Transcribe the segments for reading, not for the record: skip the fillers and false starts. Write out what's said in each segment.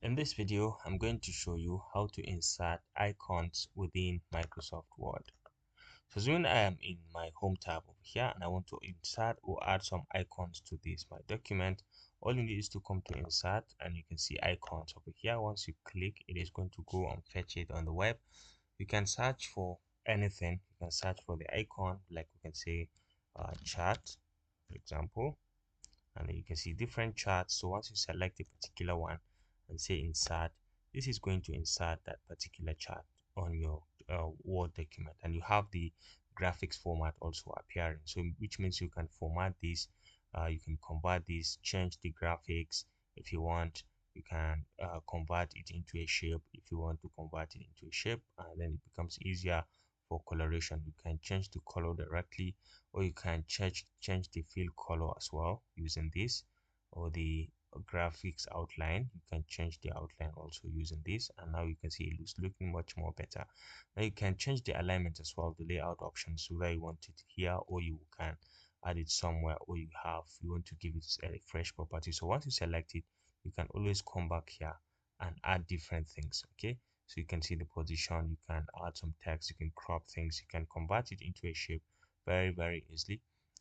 In this video, I'm going to show you how to insert icons within Microsoft Word. So soon I am in my home tab over here and I want to insert or add some icons to this my document. All you need is to come to insert and you can see icons over here. Once you click, it is going to go and fetch it on the web. You can search for anything. You can search for the icon, like we can say chart, for example, and then you can see different charts. So once you select a particular one and say insert, this is going to insert that particular chart on your Word document, and you have the graphics format also appearing, so which means you can format this, you can convert this, change the graphics if you want. You can convert it into a shape if you want to convert it into a shape, and then it becomes easier for coloration. You can change the color directly, or you can change the fill color as well using this, or the graphics outline. You can change the outline also using this, and now you can see it looks looking much more better. Now you can change the alignment as well, the layout options, whether you want it here or you can add it somewhere, or you want to give it a fresh property. So once you select it, you can always come back here and add different things. Okay, so you can see the position, you can add some text, you can crop things, you can convert it into a shape very easily.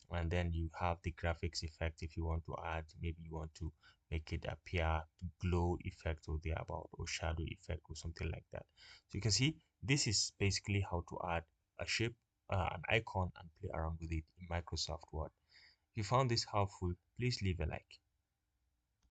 And then you have the graphics effect. If you want to add, maybe you want to make it appear glow effect or thereabout, or shadow effect or something like that. So you can see this is basically how to add a shape, an icon, and play around with it in Microsoft Word. If you found this helpful, please leave a like.